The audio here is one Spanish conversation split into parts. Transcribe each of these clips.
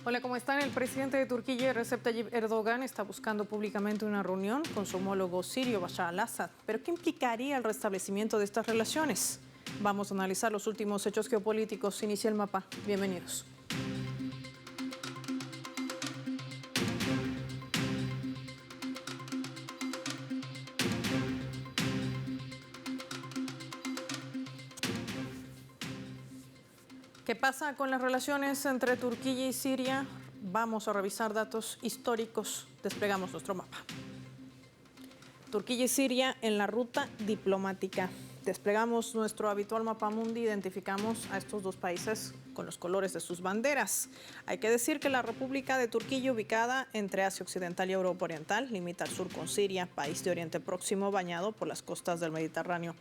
Hola, ¿cómo están? El presidente de Turquía, Recep Tayyip Erdogan, está buscando públicamente una reunión con su homólogo sirio, Bashar al-Assad. ¿Pero qué implicaría el restablecimiento de estas relaciones? Vamos a analizar los últimos hechos geopolíticos. Inicia el mapa. Bienvenidos. ¿Qué pasa con las relaciones entre Turquía y Siria? Vamos a revisar datos históricos. Desplegamos nuestro mapa. Turquía y Siria en la ruta diplomática. Desplegamos nuestro habitual mapa mundi, identificamos a estos dos países con los colores de sus banderas. Hay que decir que la República de Turquía, ubicada entre Asia Occidental y Europa Oriental, limita al sur con Siria, país de Oriente Próximo bañado por las costas del Mediterráneo.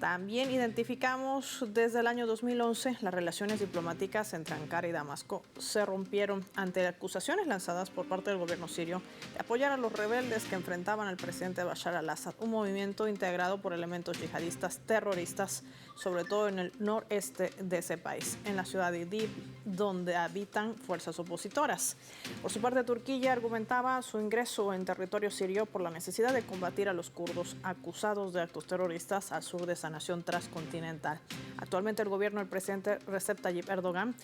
También identificamos desde el año 2011 las relaciones diplomáticas entre Ankara y Damasco se rompieron ante acusaciones lanzadas por parte del gobierno sirio de apoyar a los rebeldes que enfrentaban al presidente Bashar al-Assad, un movimiento integrado por elementos yihadistas terroristas, sobre todo en el noreste de ese país, en la ciudad de Idlib, donde habitan fuerzas opositoras. Por su parte, Turquía argumentaba su ingreso en territorio sirio por la necesidad de combatir a los kurdos acusados de actos terroristas al sur de esa nación transcontinental. Actualmente el gobierno del presidente Recep Tayyip Erdogan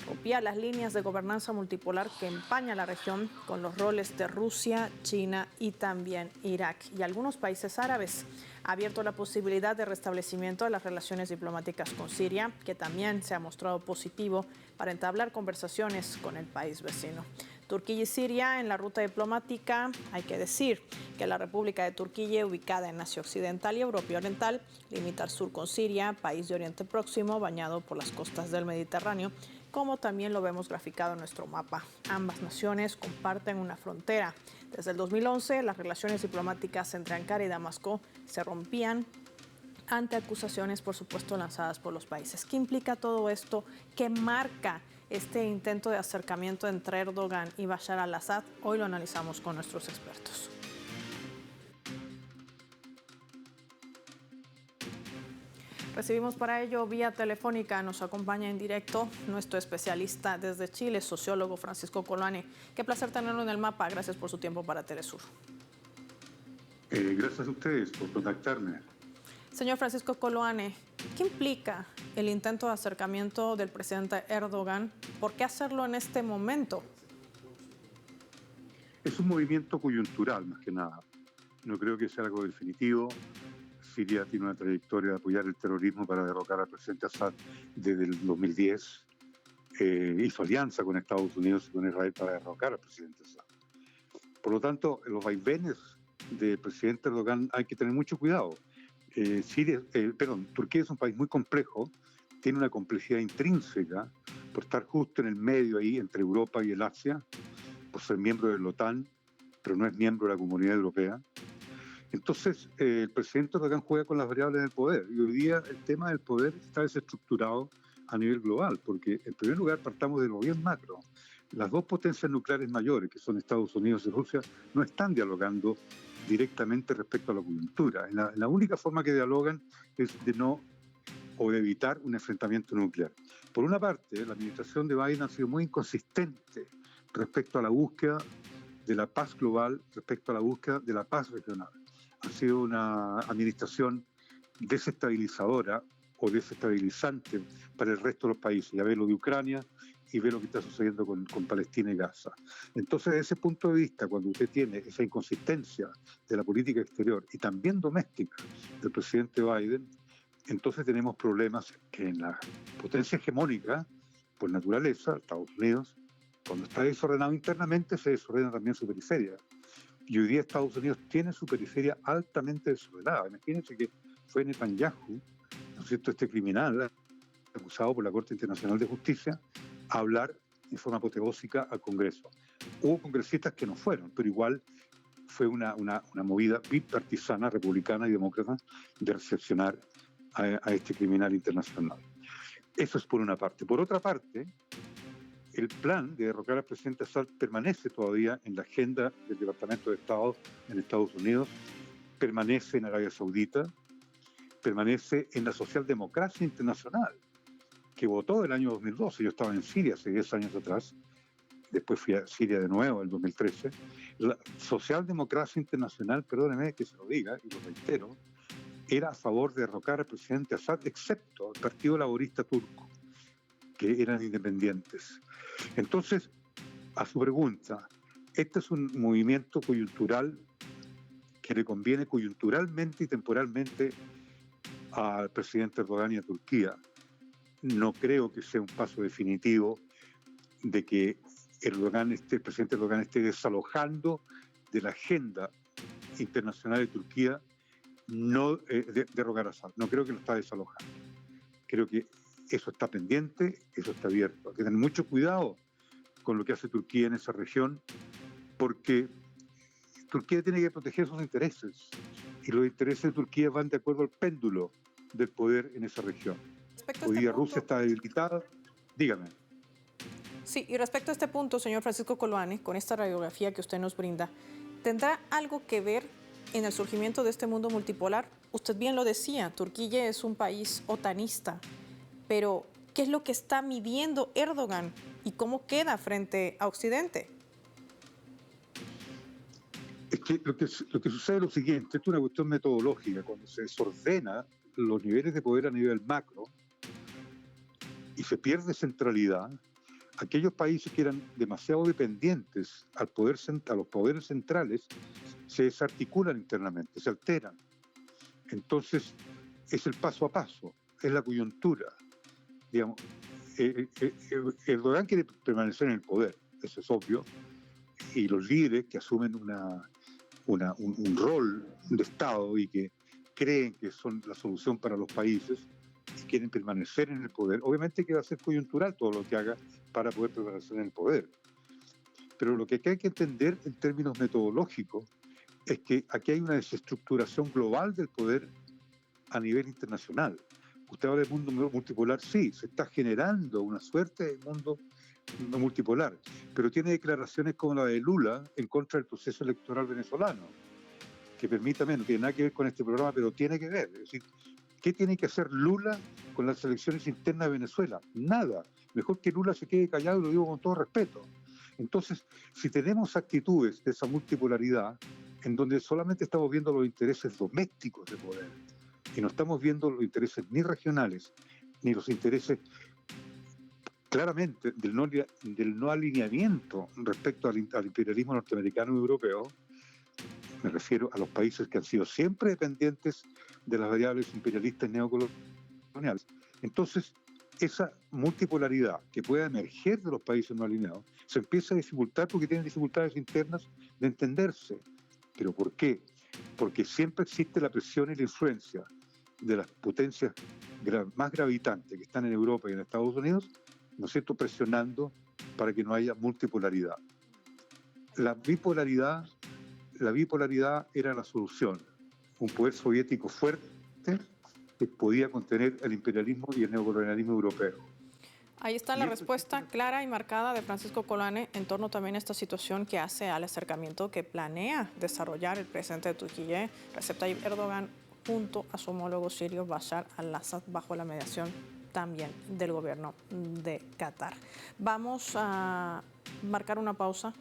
rompía las líneas de gobernanza multipolar que empaña la región con los roles de Rusia, China y también Irak y algunos países árabes. Ha abierto la posibilidad de restablecimiento de las relaciones diplomáticas con Siria, que también se ha mostrado positivo para entablar conversaciones con el país vecino. Turquía y Siria en la ruta diplomática. Hay que decir que la República de Turquía, ubicada en Asia Occidental y Europa Oriental, limita al sur con Siria, país de Oriente Próximo bañado por las costas del Mediterráneo, como también lo vemos graficado en nuestro mapa. Ambas naciones comparten una frontera. Desde el 2011, las relaciones diplomáticas entre Ankara y Damasco se rompían ante acusaciones, por supuesto, lanzadas por los países. ¿Qué implica todo esto? ¿Qué marca este intento de acercamiento entre Erdogan y Bashar al-Assad? Hoy lo analizamos con nuestros expertos. Recibimos para ello vía telefónica, nos acompaña en directo nuestro especialista desde Chile, sociólogo Francisco Coloane. Qué placer tenerlo en el mapa, gracias por su tiempo para Telesur. Gracias a ustedes por contactarme. Señor Francisco Coloane, ¿qué implica el intento de acercamiento del presidente Erdogan? ¿Por qué hacerlo en este momento? Es un movimiento coyuntural, más que nada. No creo que sea algo definitivo. Siria tiene una trayectoria de apoyar el terrorismo para derrocar al presidente Assad desde el 2010. Hizo alianza con Estados Unidos y con Israel para derrocar al presidente Assad. Por lo tanto, los vaivenes del presidente Erdogan hay que tener mucho cuidado. Turquía es un país muy complejo, tiene una complejidad intrínseca por estar justo en el medio ahí entre Europa y el Asia, por ser miembro de la OTAN, pero no es miembro de la Comunidad Europea. Entonces, el presidente Erdogan juega con las variables del poder y hoy día el tema del poder está desestructurado a nivel global, porque en primer lugar partamos de lo bien macro. Las dos potencias nucleares mayores, que son Estados Unidos y Rusia, no están dialogando directamente respecto a la coyuntura. La única forma que dialogan es de no o de evitar un enfrentamiento nuclear. Por una parte, la administración de Biden ha sido muy inconsistente respecto a la búsqueda de la paz global, respecto a la búsqueda de la paz regional. Ha sido una administración desestabilizadora o desestabilizante para el resto de los países. Ya ve lo de Ucrania y ve lo que está sucediendo con Palestina y Gaza. Entonces, desde ese punto de vista, cuando usted tiene esa inconsistencia de la política exterior y también doméstica del presidente Biden, entonces tenemos problemas que en la potencia hegemónica, por naturaleza, Estados Unidos, cuando está desordenado internamente, se desordena también su periferia. Y hoy día Estados Unidos tiene su periferia altamente desordenada. Imagínense que fue Netanyahu, ¿no es cierto?, este criminal acusado por la Corte Internacional de Justicia, a hablar en forma apoteósica al Congreso. Hubo congresistas que no fueron, pero igual fue una movida bipartisana, republicana y demócrata, de recepcionar a este criminal internacional. Eso es por una parte. Por otra parte, el plan de derrocar al presidente Assad permanece todavía en la agenda del Departamento de Estado en Estados Unidos, permanece en Arabia Saudita, permanece en la socialdemocracia internacional, que votó el año 2012. Yo estaba en Siria hace 10 años atrás, después fui a Siria de nuevo en el 2013. La socialdemocracia internacional, perdóneme que se lo diga y lo reitero, era a favor de derrocar al presidente Assad, excepto el Partido Laborista Turco, que eran independientes. Entonces, a su pregunta, este es un movimiento coyuntural que le conviene coyunturalmente y temporalmente al presidente Erdogan y a Turquía. No creo que sea un paso definitivo de que el presidente Erdogan esté desalojando de la agenda internacional de Turquía no derrocar a Assad. No creo que lo está desalojando. Creo que eso está pendiente, eso está abierto. Hay que tener mucho cuidado con lo que hace Turquía en esa región, porque Turquía tiene que proteger sus intereses, y los intereses de Turquía van de acuerdo al péndulo del poder en esa región. Hoy día Rusia está debilitada. Dígame. Sí, y respecto a este punto, señor Francisco Coloane, con esta radiografía que usted nos brinda, ¿tendrá algo que ver en el surgimiento de este mundo multipolar? Usted bien lo decía, Turquía es un país otanista, pero ¿qué es lo que está midiendo Erdogan y cómo queda frente a Occidente? Es que lo que sucede es lo siguiente, esto es una cuestión metodológica. Cuando se desordena los niveles de poder a nivel macro y se pierde centralidad, aquellos países que eran demasiado dependientes a los poderes centrales se desarticulan internamente, se alteran. Entonces, es el paso a paso, es la coyuntura. Digamos, Erdogan quiere permanecer en el poder, eso es obvio, y los líderes que asumen un rol de Estado y que creen que son la solución para los países y quieren permanecer en el poder, obviamente que va a ser coyuntural todo lo que haga para poder permanecer en el poder. Pero lo que hay que entender en términos metodológicos es que aquí hay una desestructuración global del poder a nivel internacional. Usted habla del mundo multipolar, sí, se está generando una suerte de mundo multipolar, pero tiene declaraciones como la de Lula en contra del proceso electoral venezolano, que permítame, no tiene nada que ver con este programa, pero tiene que ver. Es decir, ¿qué tiene que hacer Lula con las elecciones internas de Venezuela? Nada. Mejor que Lula se quede callado, y lo digo con todo respeto. Entonces, si tenemos actitudes de esa multipolaridad, en donde solamente estamos viendo los intereses domésticos de poder, y no estamos viendo los intereses ni regionales, ni los intereses claramente del no alineamiento respecto al imperialismo norteamericano y europeo, me refiero a los países que han sido siempre dependientes de las variables imperialistas neocoloniales. Entonces, esa multipolaridad que pueda emerger de los países no alineados se empieza a dificultar porque tienen dificultades internas de entenderse. ¿Pero por qué? Porque siempre existe la presión y la influencia de las potencias más gravitantes que están en Europa y en Estados Unidos, ¿no es cierto?, presionando para que no haya multipolaridad. La bipolaridad era la solución. Un poder soviético fuerte que podía contener el imperialismo y el neocolonialismo europeo. Ahí está la respuesta clara y marcada de Francisco Coloane en torno también a esta situación que hace al acercamiento que planea desarrollar el presidente de Turquía, Recep Tayyip Erdogan, junto a su homólogo sirio Bashar al-Assad, bajo la mediación también del gobierno de Qatar. Vamos a marcar una pausa.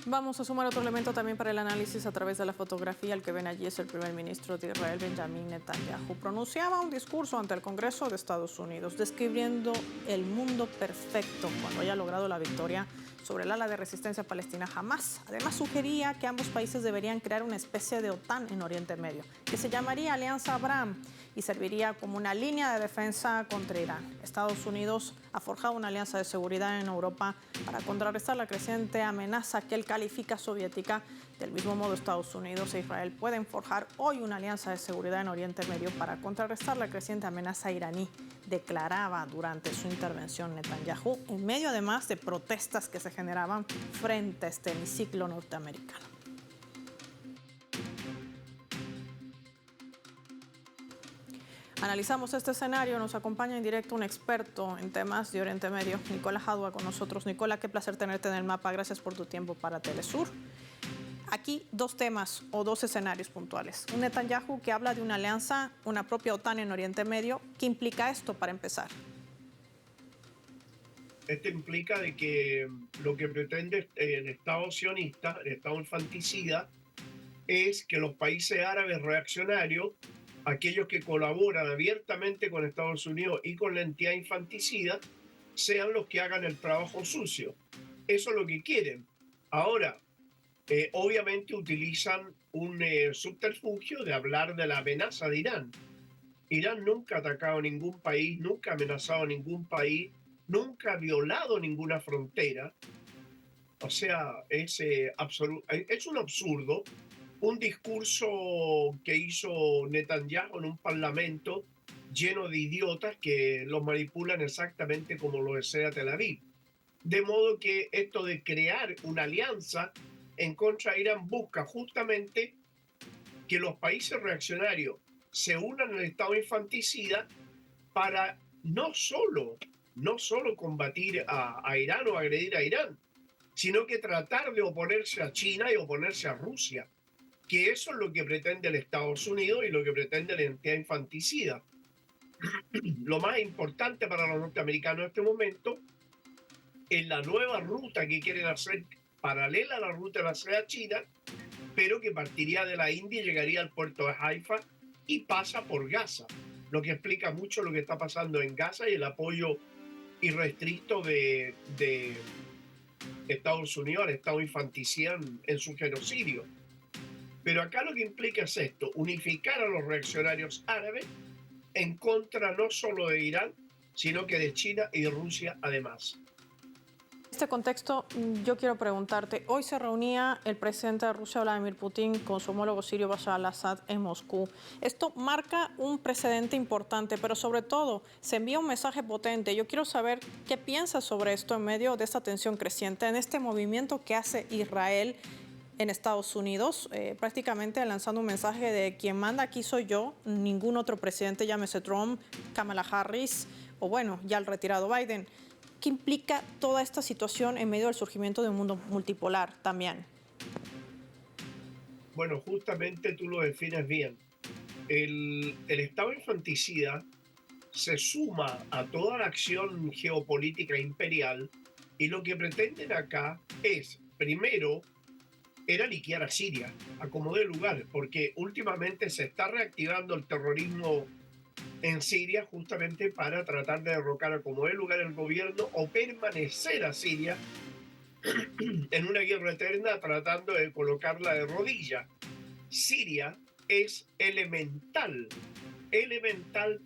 Vamos a sumar otro elemento también para el análisis a través de la fotografía. El que ven allí es el primer ministro de Israel, Benjamin Netanyahu. Pronunciaba un discurso ante el Congreso de Estados Unidos, describiendo el mundo perfecto cuando haya logrado la victoria sobre el ala de resistencia palestina Hamas. Además, sugería que ambos países deberían crear una especie de OTAN en Oriente Medio, que se llamaría Alianza Abraham y serviría como una línea de defensa contra Irán. Estados Unidos ha forjado una alianza de seguridad en Europa para contrarrestar la creciente amenaza que él califica soviética. Del mismo modo, Estados Unidos e Israel pueden forjar hoy una alianza de seguridad en Oriente Medio para contrarrestar la creciente amenaza iraní, declaraba durante su intervención Netanyahu, en medio además de protestas que se generaban frente a este hemiciclo norteamericano. Analizamos este escenario, nos acompaña en directo un experto en temas de Oriente Medio, Nicola Jadua, con nosotros. Nicola, qué placer tenerte en el mapa, gracias por tu tiempo para Telesur. Aquí dos temas o dos escenarios puntuales. Un Netanyahu que habla de una alianza, una propia OTAN en Oriente Medio. ¿Qué implica esto para empezar? Esto implica de que lo que pretende el Estado sionista, el Estado infanticida, es que los países árabes reaccionarios, aquellos que colaboran abiertamente con Estados Unidos y con la entidad infanticida, sean los que hagan el trabajo sucio. Eso es lo que quieren. Ahora, obviamente utilizan un subterfugio de hablar de la amenaza de Irán. Irán nunca ha atacado a ningún país, nunca ha amenazado a ningún país, nunca ha violado ninguna frontera. O sea, es un absurdo, un discurso que hizo Netanyahu en un parlamento lleno de idiotas que los manipulan exactamente como lo desea Tel Aviv. De modo que esto de crear una alianza en contra de Irán busca justamente que los países reaccionarios se unan al Estado infanticida para no solo combatir a Irán o agredir a Irán, sino que tratar de oponerse a China y oponerse a Rusia, que eso es lo que pretende el Estados Unidos y lo que pretende la entidad infanticida. Lo más importante para los norteamericanos en este momento es la nueva ruta que quieren hacer paralela a la ruta de la seda china, pero que partiría de la India y llegaría al puerto de Haifa y pasa por Gaza, lo que explica mucho lo que está pasando en Gaza y el apoyo irrestricto de Estados Unidos al Estado infanticida en su genocidio. Pero acá lo que implica es esto, unificar a los reaccionarios árabes en contra no solo de Irán, sino que de China y de Rusia además. En este contexto, yo quiero preguntarte, hoy se reunía el presidente de Rusia, Vladimir Putin, con su homólogo sirio Bashar al-Assad en Moscú. Esto marca un precedente importante, pero sobre todo se envía un mensaje potente. Yo quiero saber qué piensas sobre esto en medio de esta tensión creciente, en este movimiento que hace Israel en Estados Unidos, prácticamente lanzando un mensaje de quien manda aquí soy yo, ningún otro presidente, llámese Trump, Kamala Harris o bueno, ya el retirado Biden. ¿Qué implica toda esta situación en medio del surgimiento de un mundo multipolar también? Bueno, justamente tú lo defines bien. El Estado infanticida se suma a toda la acción geopolítica imperial y lo que pretenden acá es, primero, era liquidar a Siria, a como dé lugar, porque últimamente se está reactivando el terrorismo en Siria justamente para tratar de derrocar a como dé lugar el gobierno o permanecer a Siria en una guerra eterna tratando de colocarla de rodillas. Siria es elemental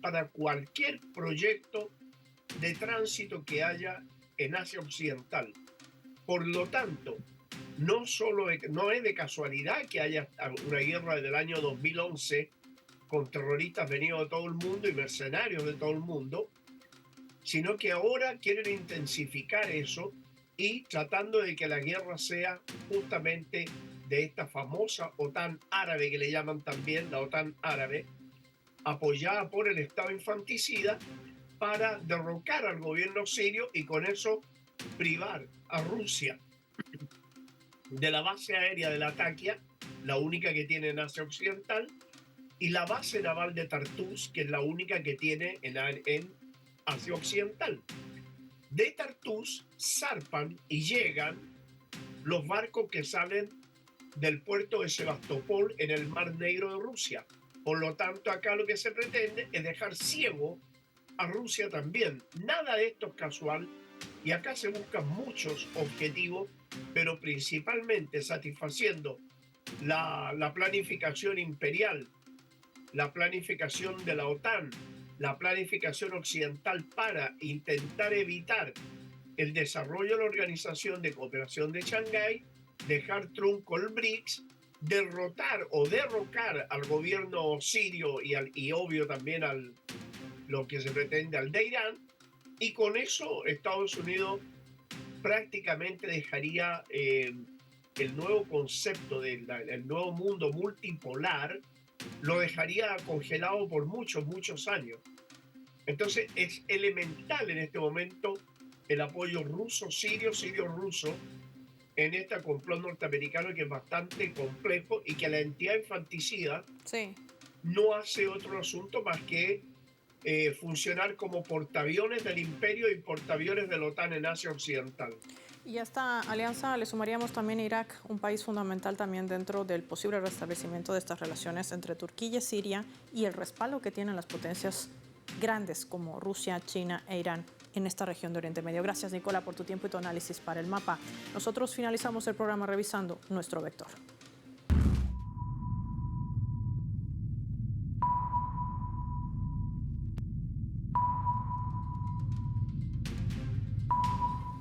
para cualquier proyecto de tránsito que haya en Asia Occidental. Por lo tanto, no es de casualidad que haya una guerra desde el año 2011 con terroristas venidos de todo el mundo y mercenarios de todo el mundo, sino que ahora quieren intensificar eso y tratando de que la guerra sea justamente de esta famosa OTAN árabe, que le llaman también la OTAN árabe, apoyada por el Estado infanticida para derrocar al gobierno sirio y con eso privar a Rusia de la base aérea de Latakia, la única que tiene en Asia Occidental, y la base naval de Tartus, que es la única que tiene en Asia Occidental. De Tartus zarpan y llegan los barcos que salen del puerto de Sebastopol en el Mar Negro de Rusia. Por lo tanto, acá lo que se pretende es dejar ciego a Rusia también. Nada de esto es casual y acá se buscan muchos objetivos, pero principalmente satisfaciendo la planificación imperial, la planificación de la OTAN, la planificación occidental para intentar evitar el desarrollo de la Organización de Cooperación de Shanghái, dejar trunco el BRICS, derrotar o derrocar al gobierno sirio y obvio también lo que se pretende al de Irán, y con eso Estados Unidos prácticamente dejaría el nuevo concepto del nuevo mundo multipolar lo dejaría congelado por muchos, muchos años. Entonces es elemental en este momento el apoyo ruso-sirio, sirio-ruso, en este complot norteamericano que es bastante complejo y que la entidad infanticida Sí. no hace otro asunto más que funcionar como portaaviones del imperio y portaaviones de la OTAN en Asia Occidental. Y a esta alianza le sumaríamos también a Irak, un país fundamental también dentro del posible restablecimiento de estas relaciones entre Turquía y Siria y el respaldo que tienen las potencias grandes como Rusia, China e Irán en esta región de Oriente Medio. Gracias, Nicola, por tu tiempo y tu análisis para el mapa. Nosotros finalizamos el programa revisando nuestro vector.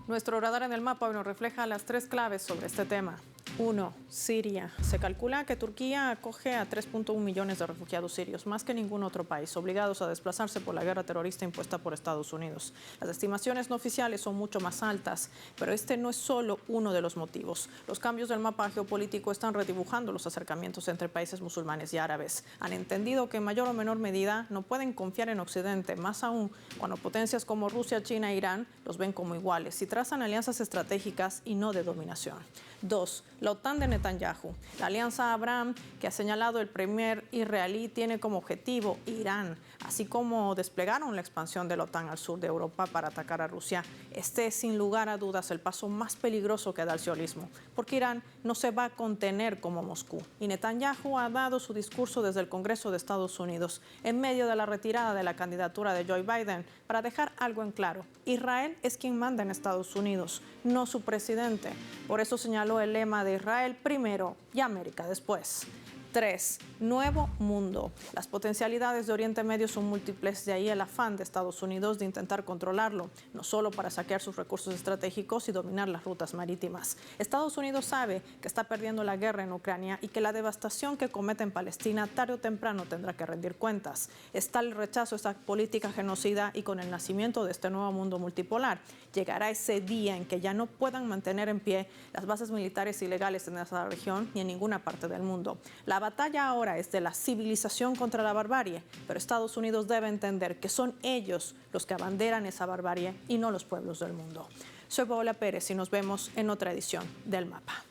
Nuestro radar en el mapa hoy nos refleja las 3 claves sobre este tema. 1. Siria. Se calcula que Turquía acoge a 3.1 millones de refugiados sirios, más que ningún otro país, obligados a desplazarse por la guerra terrorista impuesta por Estados Unidos. Las estimaciones no oficiales son mucho más altas, pero este no es solo uno de los motivos. Los cambios del mapa geopolítico están redibujando los acercamientos entre países musulmanes y árabes. Han entendido que en mayor o menor medida no pueden confiar en Occidente, más aún cuando potencias como Rusia, China e Irán los ven como iguales y trazan alianzas estratégicas y no de dominación. 2. La OTAN de Netanyahu. La alianza Abraham, que ha señalado el premier israelí, tiene como objetivo Irán, así como desplegaron la expansión de la OTAN al sur de Europa para atacar a Rusia. Este es sin lugar a dudas el paso más peligroso que da el sionismo, porque Irán no se va a contener como Moscú. Y Netanyahu ha dado su discurso desde el Congreso de Estados Unidos, en medio de la retirada de la candidatura de Joe Biden, para dejar algo en claro. Israel es quien manda en Estados Unidos, no su presidente. Por eso señaló el lema de Israel primero y América después. 3. Nuevo mundo. Las potencialidades de Oriente Medio son múltiples, de ahí el afán de Estados Unidos de intentar controlarlo, no solo para saquear sus recursos estratégicos y dominar las rutas marítimas. Estados Unidos sabe que está perdiendo la guerra en Ucrania y que la devastación que comete en Palestina tarde o temprano tendrá que rendir cuentas. Está el rechazo a esta política genocida y con el nacimiento de este nuevo mundo multipolar, llegará ese día en que ya no puedan mantener en pie las bases militares ilegales en esa región ni en ninguna parte del mundo. La batalla ahora es de la civilización contra la barbarie, pero Estados Unidos debe entender que son ellos los que abanderan esa barbarie y no los pueblos del mundo. Soy Paola Pérez y nos vemos en otra edición del Mapa.